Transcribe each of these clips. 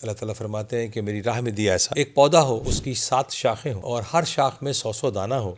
اللہ تعالیٰ فرماتے ہیں کہ میری راہ میں دیا ایسا ایک پودا ہو، اس کی 7 شاخیں ہوں اور ہر شاخ میں 100 دانہ ہو،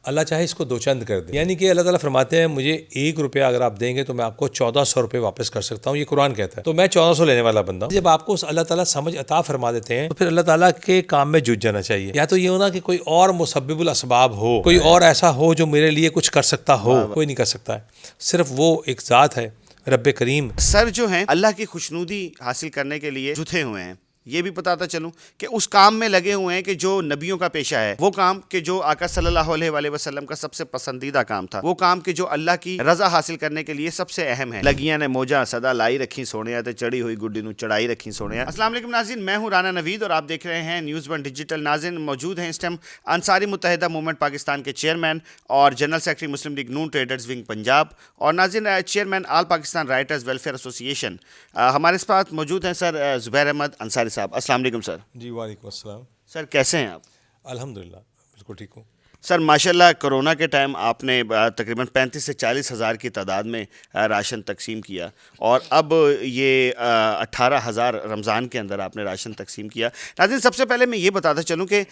اللہ چاہے اس کو 2 چند کر دے۔ یعنی کہ اللہ تعالیٰ فرماتے ہیں مجھے 1 روپیہ اگر آپ دیں گے تو میں آپ کو 1400 روپے واپس کر سکتا ہوں، یہ قرآن کہتا ہے۔ تو میں 1400 لینے والا بندہ ہوں۔ جب آپ کو اللہ تعالیٰ سمجھ عطا فرما دیتے ہیں تو پھر اللہ تعالیٰ کے کام میں جٹ جانا چاہیے۔ یا تو یہ ہونا کہ کوئی اور مسبب الاسباب ہو، کوئی اور ایسا ہو جو میرے لیے کچھ کر سکتا ہو، کوئی نہیں کر سکتا ہے، صرف وہ ایک ذات ہے، رب کریم۔ سر جو ہیں اللہ کی خوشنودی حاصل کرنے کے لیے جھوٹے ہوئے ہیں، یہ بھی بتاتا چلوں کہ اس کام میں لگے ہوئے ہیں کہ جو نبیوں کا پیشہ ہے، وہ کام کہ جو آقا صلی اللہ علیہ وآلہ وسلم کا سب سے پسندیدہ کام تھا، وہ کام کہ جو اللہ کی رضا حاصل کرنے کے لیے سب سے اہم ہے۔ لگیاں نے موجہ صدا لائی رکھی سونے تے چڑی ہوئی گڈی نو چڑھائی رکھی سونے۔ السلام علیکم ناظرین، میں ہوں رانا نوید اور آپ دیکھ رہے ہیں نیوز ون ڈیجیٹل۔ ناظرین موجود ہیں اس ٹائم انصاری متحدہ موومنٹ پاکستان کے چیئرمین اور جنرل سیکرٹری مسلم لیگ نون ٹریڈرز ونگ پنجاب، اور ناظرین چیئرمین آل پاکستان رائٹرز ویلفیئر ایسوسی ایشن۔ ہمارے ساتھ موجود ہیں سر زبیر احمد انصاری صاحب۔ السلام علیکم سر۔ جی وعلیکم السلام۔ سر کیسے ہیں آپ؟ الحمدللہ بالکل ٹھیک ہوں۔ سر ماشاءاللہ کرونا کے ٹائم آپ نے تقریباً 35 سے 40 ہزار کی تعداد میں راشن تقسیم کیا، اور اب یہ 18,000 رمضان کے اندر آپ نے راشن تقسیم کیا۔ ناظرین سب سے پہلے میں یہ بتاتا چلوں کہ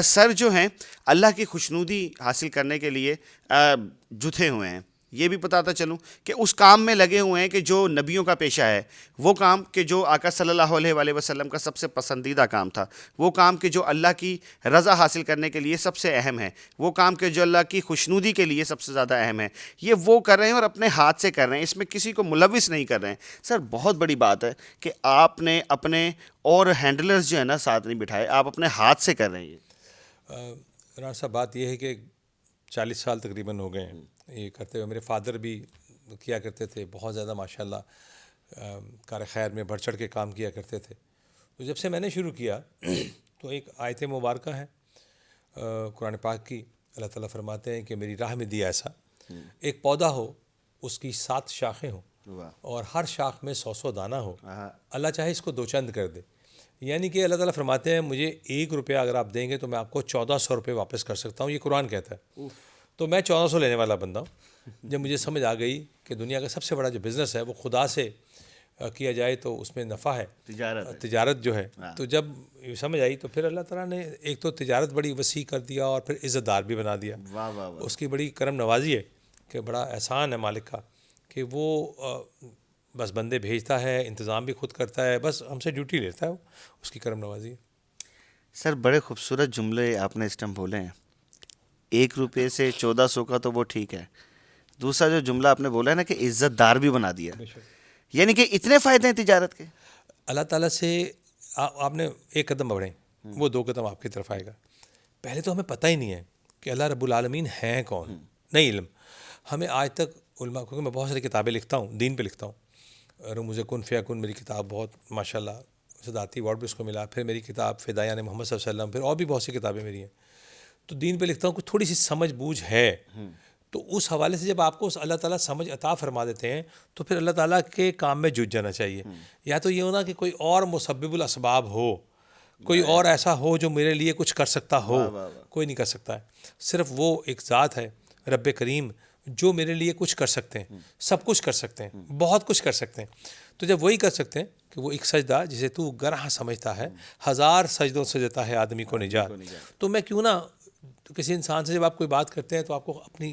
سر جو ہیں اللہ کی خوشنودی حاصل کرنے کے لیے جھوٹے ہوئے ہیں، یہ بھی بتاتا چلوں کہ اس کام میں لگے ہوئے ہیں کہ جو نبیوں کا پیشہ ہے، وہ کام کہ جو آقا صلی اللہ علیہ وآلہ وسلم کا سب سے پسندیدہ کام تھا، وہ کام کہ جو اللہ کی رضا حاصل کرنے کے لیے سب سے اہم ہے، وہ کام کہ جو اللہ کی خوشنودی کے لیے سب سے زیادہ اہم ہے، یہ وہ کر رہے ہیں اور اپنے ہاتھ سے کر رہے ہیں، اس میں کسی کو ملوث نہیں کر رہے ہیں۔ سر بہت بڑی بات ہے کہ آپ نے اپنے اور ہینڈلرز جو ہے نا ساتھ نہیں بٹھائے، آپ اپنے ہاتھ سے کر رہے ہیں۔ رانا صاحب بات یہ ہے کہ 40 سال تقریباً ہو گئے ہیں یہ کرتے ہوئے۔ میرے فادر بھی کیا کرتے تھے، بہت زیادہ ماشاءاللہ کار خیر میں بڑھ چڑھ کے کام کیا کرتے تھے۔ تو جب سے میں نے شروع کیا تو ایک آیت مبارکہ ہے قرآن پاک کی، اللہ تعالیٰ فرماتے ہیں کہ میری راہ میں دیا ایسا ایک پودا ہو، اس کی 7 شاخیں ہوں اور ہر شاخ میں 100 دانہ ہو، اللہ چاہے اس کو 2 چند کر دے۔ یعنی کہ اللہ تعالیٰ فرماتے ہیں مجھے 1 روپیہ اگر آپ دیں گے تو میں آپ کو 1400 روپے واپس کر سکتا ہوں، یہ قرآن کہتا ہے۔ تو میں 1400 لینے والا بندہ ہوں۔ جب مجھے سمجھ آ گئی کہ دنیا کا سب سے بڑا جو بزنس ہے وہ خدا سے کیا جائے تو اس میں نفع ہے، تجارت جو ہے، تو جب سمجھ آئی تو پھر اللہ تعالیٰ نے ایک تو تجارت بڑی وسیع کر دیا اور پھر عزت دار بھی بنا دیا۔ اس کی بڑی کرم نوازی ہے کہ بڑا احسان ہے مالک کا کہ وہ بس بندے بھیجتا ہے، انتظام بھی خود کرتا ہے، بس ہم سے ڈیوٹی لیتا ہے، وہ اس کی کرم نوازی ہے۔ سر بڑے خوبصورت جملے آپ نے اس ٹائم بولے ہیں۔ 1 روپے سے 1400 کا تو وہ ٹھیک ہے، دوسرا جو جملہ آپ نے بولا ہے نا کہ عزت دار بھی بنا دیا، یعنی کہ اتنے فائدے ہیں تجارت کے۔ اللہ تعالیٰ سے آپ نے 1 قدم بڑھیں، وہ 2 قدم آپ کی طرف آئے گا۔ پہلے تو ہمیں پتہ ہی نہیں ہے کہ اللہ رب العالمین ہیں کون، نہیں علم ہمیں آج تک علماء، کیونکہ میں بہت ساری کتابیں لکھتا ہوں، دین پہ لکھتا ہوں۔ رموز کن فیکن میری کتاب بہت ماشاءاللہ صدارتی ایوارڈ بھی اس کو ملا، پھر میری کتاب فدایان محمد صلی اللہ علیہ وسلم، پھر اور بھی بہت سی کتابیں میری ہیں، تو دین پہ لکھتا ہوں کہ تھوڑی سی سمجھ بوجھ ہے۔ تو اس حوالے سے جب آپ کو اللہ تعالیٰ سمجھ عطا فرما دیتے ہیں تو پھر اللہ تعالیٰ کے کام میں جٹ جانا چاہیے۔ یا تو یہ ہونا کہ کوئی اور مسبب الاسباب ہو، کوئی اور ایسا ہو جو میرے لیے کچھ کر سکتا ہو، کوئی نہیں کر سکتا ہے، صرف وہ ایک ذات ہے، رب کریم، جو میرے لیے کچھ کر سکتے ہیں، سب کچھ کر سکتے ہیں، بہت کچھ کر سکتے ہیں۔ تو جب وہی کر سکتے ہیں کہ وہ ایک سجدہ جسے تو گرہ سمجھتا ہے، 1000 سجدوں سے دیتا ہے آدمی کو نجات، تو میں کیوں نہ کسی انسان سے جب آپ کوئی بات کرتے ہیں تو آپ کو اپنی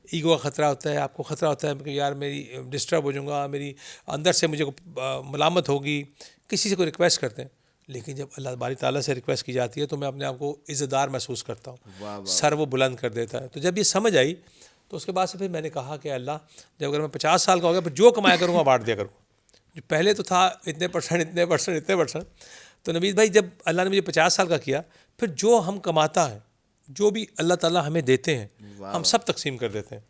ایگو کا خطرہ ہوتا ہے، آپ کو خطرہ ہوتا ہے کہ یار میری ڈسٹرب ہو جاؤں گا، میری اندر سے مجھے ملامت ہوگی، کسی سے کوئی ریکویسٹ کرتے ہیں، لیکن جب اللہ باری تعالیٰ سے ریکویسٹ کی جاتی ہے تو میں اپنے آپ کو عزت دار محسوس کرتا ہوں، سر وہ بلند کر دیتا ہے۔ تو جب یہ سمجھ آئی تو اس کے بعد سے پھر میں نے کہا کہ اللہ جب اگر میں 50 سال کا ہو گیا پھر جو کمایا کروں گا بانٹ دیا کروں، جو پہلے تو تھا اتنے پرسنٹ، تو نوید بھائی جب اللہ نے مجھے 50 سال کا کیا، پھر جو ہم کماتا ہے، جو بھی اللہ تعالیٰ ہمیں دیتے ہیں، ہم سب تقسیم کر دیتے ہیں،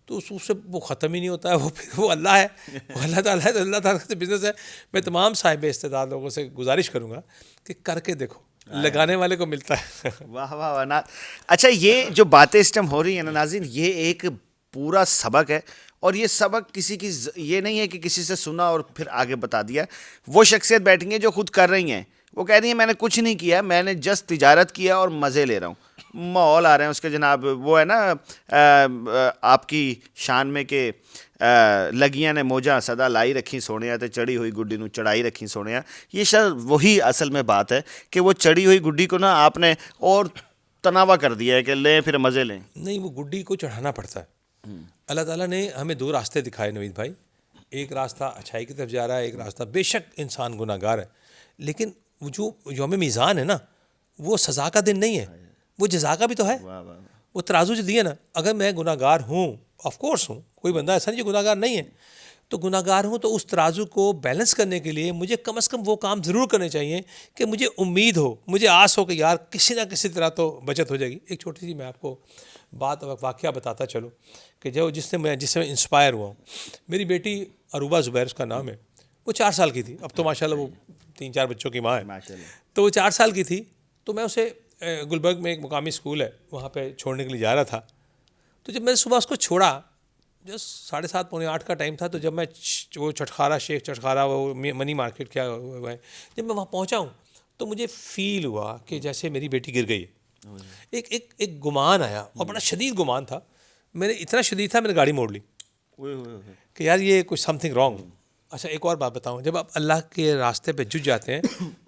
تو اس سے وہ ختم ہی نہیں ہوتا ہے، وہ پھر وہ اللہ ہے، وہ اللہ تعالیٰ ہے، تو اللہ تعالیٰ کا بزنس ہے۔ میں تمام صاحب استعداد لوگوں سے گزارش کروں گا کہ کر کے دیکھو، لگانے والے کو ملتا ہے۔ واہ واہ واہ۔ اچھا یہ جو باتیں اس ٹائم ہو رہی ہیں نا ناظرین، یہ ایک پورا سبق ہے، اور یہ سبق کسی کی یہ نہیں ہے کہ کسی سے سنا اور پھر آگے بتا دیا۔ وہ شخصیت بیٹھیں گے جو خود کر رہی ہیں، وہ کہہ رہی ہیں میں نے کچھ نہیں کیا، میں نے جسٹ تجارت کیا اور مزے لے رہا ہوں، ماحول آ رہے ہیں اس کے جناب، وہ ہے نا آپ کی شان میں کہ لگیاں نے موجاں سدا لائی رکھی سونے تے چڑھی ہوئی گڈی نو چڑھائی رکھی سونے. یہ شاید وہی اصل میں بات ہے کہ وہ چڑھی ہوئی گڈی کو نا آپ نے اور تناوا کر دیا ہے کہ لیں پھر مزے لیں. نہیں, وہ گڈی کو چڑھانا پڑتا ہے. اللہ تعالیٰ نے ہمیں 2 راستے دکھائے نوید بھائی. ایک راستہ اچھائی کی طرف جا رہا ہے, ایک راستہ بے شک انسان گناہ گار ہے, لیکن وہ جو یوم میزان ہے نا, وہ سزا کا دن نہیں ہے, وہ جزا کا بھی تو ہے. وہ ترازو جو دیے نا, اگر میں گناہ گار ہوں, آف کورس ہوں, کوئی بندہ ایسا نہیں جو گناہ گار نہیں ہے, تو گناہ گار ہوں تو اس ترازو کو بیلنس کرنے کے لیے مجھے کم از کم وہ کام ضرور کرنے چاہیے کہ مجھے امید ہو, مجھے آس ہو کہ یار کسی نہ کسی طرح تو بچت ہو جائے گی. ایک چھوٹی سی میں آپ کو بات واقعہ بتاتا چلوں کہ جس سے میں انسپائر ہوا ہوں. میری بیٹی عروبہ زبیر اس کا نام ہے, وہ 4 سال کی تھی. اب تو ماشاءاللہ وہ 3-4 بچوں کی ماں ہے. تو وہ 4 سال کی تھی, تو میں اسے گلبرگ میں ایک مقامی اسکول ہے وہاں پہ چھوڑنے کے لیے جا رہا تھا. تو جب میں صبح اس کو چھوڑا, جو 7:30 پونے 8 کا ٹائم تھا, تو جب میں وہ چٹخارا شیخ چٹخارا وہ منی مارکیٹ کیا ہوا ہے, جب میں وہاں پہنچا ہوں تو مجھے فیل ہوا کہ جیسے میری بیٹی گر گئی ہے. ایک گمان آیا, اور بڑا شدید گمان تھا. میں نے اتنا شدید تھا, میں نے گاڑی موڑ لی کہ یار یہ کچھ سم تھنگ رانگ. اچھا ایک اور بات بتاؤں, جب آپ اللہ کے راستے پہ جج جاتے ہیں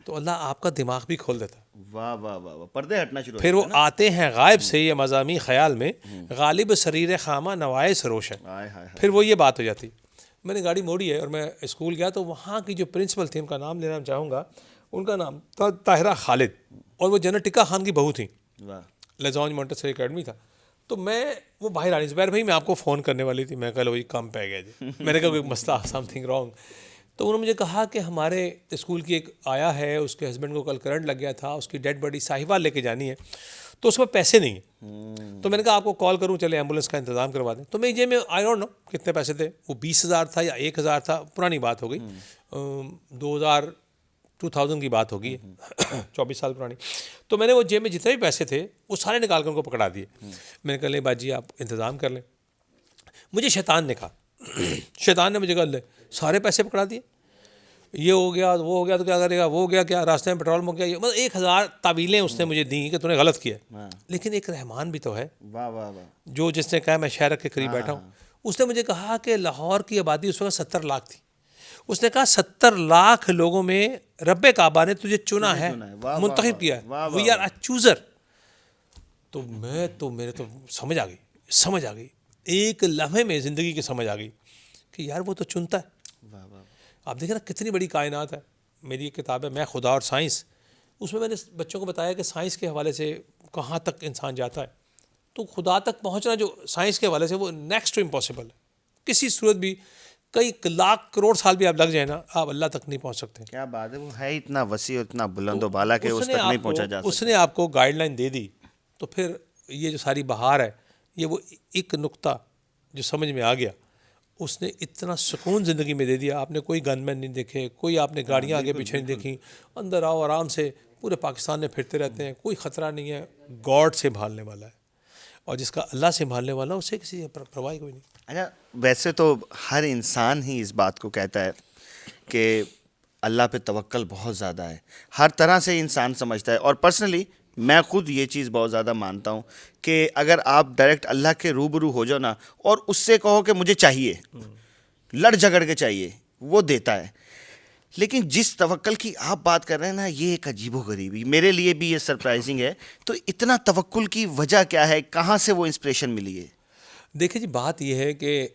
تو اللہ آپ کا دماغ بھی کھول دیتا ہے. واہ واہ واہ واہ, پردے ہٹنا شروع. پھر وہ آتے ہیں غائب سے یہ مضامی خیال میں, غالب سریر خامہ نوائے سروش ہے. پھر وہ یہ بات ہو جاتی. میں نے گاڑی موڑی ہے اور میں اسکول گیا, تو وہاں کی جو پرنسپل تھی, ان کا نام لینا چاہوں گا, ان کا نام تھا طاہرہ خالد, اور وہ جنرل ٹکا خان کی بہو تھیں. لیزونج مونٹیسری اکیڈمی تھا. تو میں وہ باہر آنی زبیر بھائی میں آپ کو فون کرنے والی تھی, میں کہا وہی کام پہ گیا جی. میں نے کہا کوئی مسئلہ سم تھنگ رانگ. تو انہوں نے مجھے کہا کہ ہمارے اسکول کی ایک آیا ہے, اس کے ہسبینڈ کو کل کرنٹ لگ گیا تھا, اس کی ڈیڈ باڈی ساہیوال لے کے جانی ہے, تو اس میں پیسے نہیں ہیں. تو میں نے کہا آپ کو کال کروں, چلے ایمبولینس کا انتظام کروا دیں. تو میں یہ آئی ڈونٹ نو کتنے پیسے تھے, وہ 20,000 تھا یا 1,000 تھا, پرانی بات ہو گئی, 2000 کی بات ہوگی, 24 سال پرانی. تو میں نے وہ جیب میں جتنے بھی پیسے تھے وہ سارے نکال کر ان کو پکڑا دیے. میں نے کہا لیں باجی آپ انتظام کر لیں. مجھے شیطان نے کہا, شیطان نے مجھے کہا لے سارے پیسے پکڑا دیے, یہ ہو گیا وہ ہو گیا تو کیا کرے گا, وہ ہو گیا کیا, راستے میں پیٹرول مک گیا, مطلب 1000 تعویلیں اس نے مجھے دیں کہ تو نے غلط کیا. لیکن ایک رحمان بھی تو ہے جو جس نے کہا میں شہر کے قریب بیٹھا ہوں. اس نے مجھے کہا کہ لاہور کی آبادی اس وقت 70 لاکھ تھی. اس نے کہا 70 لاکھ لوگوں میں رب کعبہ نے تجھے چنا ہے, منتخب کیا ہے, وی آر اے چوزر. تو میرے تو سمجھ آ گئی ایک لمحے میں زندگی کی سمجھ آ گئی کہ یار وہ تو چنتا ہے. آپ دیکھیں نا کتنی بڑی کائنات ہے. میری ایک کتاب ہے میں خدا اور سائنس, اس میں نے بچوں کو بتایا کہ سائنس کے حوالے سے کہاں تک انسان جاتا ہے. تو خدا تک پہنچنا جو سائنس کے حوالے سے وہ نیکسٹ ٹو امپاسبل ہے. کسی صورت بھی کئی لاکھ کروڑ سال بھی آپ لگ جائیں نا, آپ اللہ تک نہیں پہنچ سکتے. کیا بات ہے, وہ ہے اتنا وسیع اور اتنا بلند و بالا کہ اس تک نہیں پہنچا جا سکتا. اس نے آپ کو گائیڈ لائن دے دی. تو پھر یہ جو ساری بہار ہے, یہ وہ ایک نقطہ جو سمجھ میں آ گیا, اس نے اتنا سکون زندگی میں دے دیا. آپ نے کوئی گن مین نہیں دیکھے, کوئی آپ نے گاڑیاں آگے پیچھے نہیں دیکھیں, اندر آؤ آرام سے پورے پاکستان میں پھرتے رہتے ہیں, کوئی خطرہ نہیں ہے. گاڈ سنبھالنے والا ہے, اور جس کا اللہ سنبھالنے والا اسے کسی پرواہ کوئی نہیں. اچھا ویسے تو ہر انسان ہی اس بات کو کہتا ہے کہ اللہ پہ توکل بہت زیادہ ہے, ہر طرح سے انسان سمجھتا ہے. اور پرسنلی میں خود یہ چیز بہت زیادہ مانتا ہوں کہ اگر آپ ڈائریکٹ اللہ کے روبرو ہو جاؤ نا, اور اس سے کہو کہ مجھے چاہیے, لڑ جھگڑ کے چاہیے, وہ دیتا ہے. لیکن جس توکل کی آپ بات کر رہے ہیں نا, یہ ایک عجیب و غریبی, میرے لیے بھی یہ سرپرائزنگ ہے. تو اتنا توکل کی وجہ کیا ہے, کہاں سے وہ انسپریشن ملی ہے؟ دیکھیں جی بات یہ ہے کہ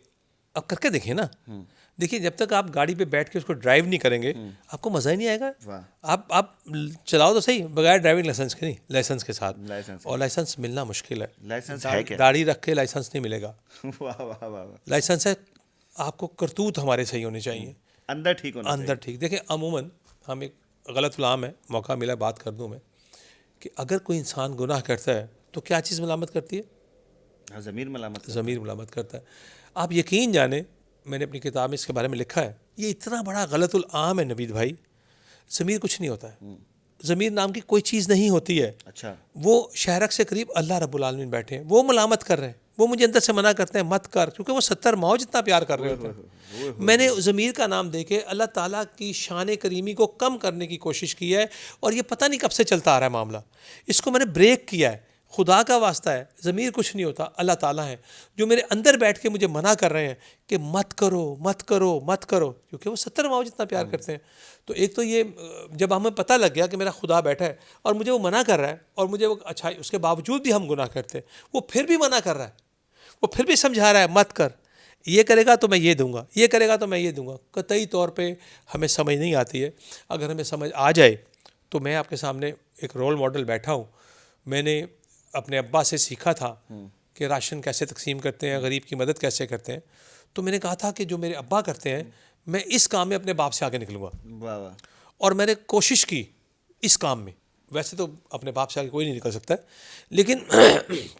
اب کر کے دیکھیں نا, دیکھیے جب تک آپ گاڑی پہ بیٹھ کے اس کو ڈرائیو نہیں کریں گے آپ کو مزہ ہی نہیں آئے گا. آپ چلاؤ تو صحیح بغیر ڈرائیونگ لائسنس کے, نہیں لائسنس کے ساتھ, اور لائسنس ملنا مشکل ہے. لائسنس ہے کیا؟ داڑھی رکھ کے لائسنس نہیں ملے گا. لائسنس ہے, آپ کو کرتوت ہمارے صحیح ہونے چاہیے, اندر ٹھیک ہونا, اندر ٹھیک. دیکھیں عموماً ہم ایک غلط علام ہے, موقع ملا بات کر دوں میں, کہ اگر کوئی انسان گناہ کرتا ہے تو کیا چیز ملامت کرتی ہے؟ ضمیر ملامت, ضمیر ملامت کرتا ہے. آپ یقین جانیں, میں نے اپنی کتاب میں اس کے بارے میں لکھا ہے, یہ اتنا بڑا غلط العام ہے نوید بھائی. ضمیر کچھ نہیں ہوتا ہے, ضمیر نام کی کوئی چیز نہیں ہوتی ہے. اچھا وہ شہرک سے قریب اللہ رب العالمین بیٹھے ہیں, وہ ملامت کر رہے ہیں, وہ مجھے اندر سے منع کرتے ہیں مت کر, کیونکہ وہ 70 ماؤ جتنا پیار کر رہے ہوتے ہیں. میں نے ضمیر کا نام دے کے اللہ تعالیٰ کی شان کریمی کو کم کرنے کی کوشش کی ہے, اور یہ پتہ نہیں کب سے چلتا آ رہا ہے معاملہ. اس کو میں نے بریک کیا ہے. خدا کا واسطہ ہے، ضمیر کچھ نہیں ہوتا، اللہ تعالیٰ ہے جو میرے اندر بیٹھ کے مجھے منع کر رہے ہیں کہ مت کرو مت کرو مت کرو، کیونکہ وہ 70 ماؤں جتنا پیار کرتے ہیں. تو ایک تو یہ جب ہمیں پتہ لگ گیا کہ میرا خدا بیٹھا ہے اور مجھے وہ منع کر رہا ہے، اور مجھے وہ اچھا اس کے باوجود بھی ہم گناہ کرتے ہیں، وہ پھر بھی منع کر رہا ہے، وہ پھر بھی سمجھا رہا ہے مت کر، یہ کرے گا تو میں یہ دوں گا، یہ کرے گا تو میں یہ دوں گا. قطعی طور پہ ہمیں سمجھ نہیں آتی ہے. اگر ہمیں سمجھ آ جائے تو میں آپ کے سامنے ایک رول ماڈل بیٹھا ہوں. میں نے اپنے ابا سے سیکھا تھا کہ راشن کیسے تقسیم کرتے ہیں، غریب کی مدد کیسے کرتے ہیں. تو میں نے کہا تھا کہ جو میرے ابا کرتے ہیں میں اس کام میں اپنے باپ سے آگے نکلوں گا. واہ واہ. اور میں نے کوشش کی اس کام میں. ویسے تو اپنے باپ سے آگے کوئی نہیں نکل سکتا ہے، لیکن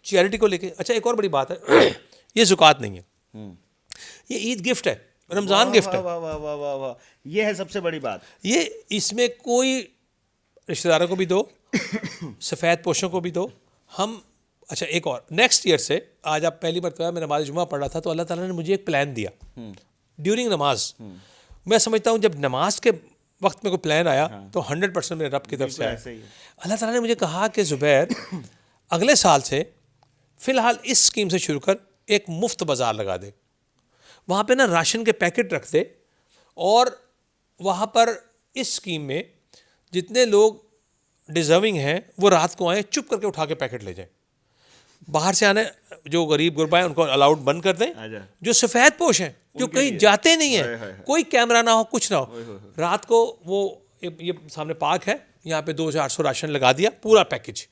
چیریٹی کو لے کے. اچھا ایک اور بڑی بات ہے، یہ زکوٰۃ نہیں ہے، یہ عید گفٹ ہے، رمضان گفٹ ہے. واہ واہ واہ واہ واہ. یہ ہے سب سے بڑی بات. یہ اس میں کوئی رشتہ داروں کو بھی دو، سفید پوشوں کو بھی دو. ہم اچھا ایک اور نیکسٹ ایئر سے، آج آپ پہلی مرتبہ میں نماز جمعہ پڑھ رہا تھا تو اللہ تعالیٰ نے مجھے ایک پلان دیا ڈیورنگ نماز. میں سمجھتا ہوں جب نماز کے وقت میں کوئی پلان آیا تو 100% میرے رب کی طرف سے آیا. اللہ تعالیٰ نے مجھے کہا کہ زبیر اگلے سال سے فی الحال اس اسکیم سے شروع کر ایک مفت بازار لگا دے، وہاں پہ نا راشن کے پیکٹ رکھ دے، اور وہاں پر اس اسکیم میں جتنے لوگ ڈیزرونگ ہیں وہ رات کو آئیں، چپ کر کے اٹھا کے پیکٹ لے جائیں. باہر سے آنے جو غریب غربا ہیں ان کو الاؤڈ بند کر دیں. جو سفید پوش ہیں جو کہیں جاتے نہیں ہیں، کوئی کیمرہ نہ ہو کچھ نہ ہو، رات کو وہ یہ سامنے پارک ہے، یہاں پہ 2400 راشن لگا دیا پورا پیکج،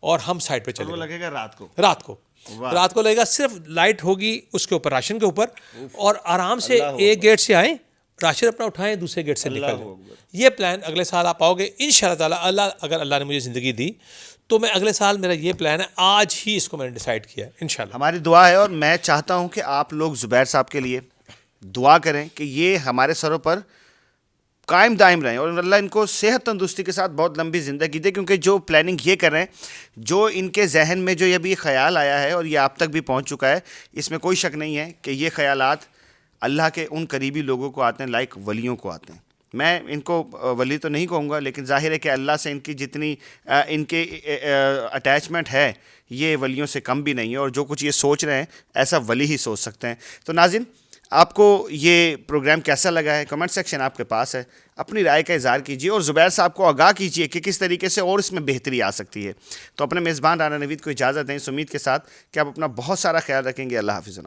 اور ہم سائڈ پہ چلے گئے. لگے گا رات کو لگے گا، صرف لائٹ ہوگی اس کے اوپر راشن کے اوپر، اور آرام سے ایک گیٹ سے آئیں، راشن اپنا اٹھائیں، دوسرے گیٹ سے نکلیں. یہ پلان اگلے سال آپ آؤ گے انشاءاللہ تعالیٰ. اگر اللہ نے مجھے زندگی دی تو میں اگلے سال، میرا یہ پلان ہے، آج ہی اس کو میں نے ڈیسائیڈ کیا ہے انشاءاللہ. ہماری دعا ہے، اور میں چاہتا ہوں کہ آپ لوگ زبیر صاحب کے لیے دعا کریں کہ یہ ہمارے سروں پر قائم دائم رہیں، اور اللہ ان کو صحت تندرستی کے ساتھ بہت لمبی زندگی دے. کیونکہ جو پلاننگ یہ کر رہے ہیں، جو ان کے ذہن میں جو یہ بھی خیال آیا ہے اور یہ آپ تک بھی پہنچ چکا ہے، اس میں کوئی شک نہیں ہے کہ یہ خیالات اللہ کے ان قریبی لوگوں کو آتے ہیں، لائک ولیوں کو آتے ہیں. میں ان کو ولی تو نہیں کہوں گا، لیکن ظاہر ہے کہ اللہ سے ان کی جتنی ان کے اٹیچمنٹ ہے یہ ولیوں سے کم بھی نہیں ہے، اور جو کچھ یہ سوچ رہے ہیں ایسا ولی ہی سوچ سکتے ہیں. تو ناظرین، آپ کو یہ پروگرام کیسا لگا ہے؟ کمنٹ سیکشن آپ کے پاس ہے، اپنی رائے کا اظہار کیجیے، اور زبیر صاحب کو آگاہ کیجیے کہ کس طریقے سے اور اس میں بہتری آ سکتی ہے. تو اپنے میزبان رانا نوید کو اجازت دیں اس امید کے ساتھ کہ آپ اپنا بہت سارا خیال رکھیں گے. اللہ حافظ.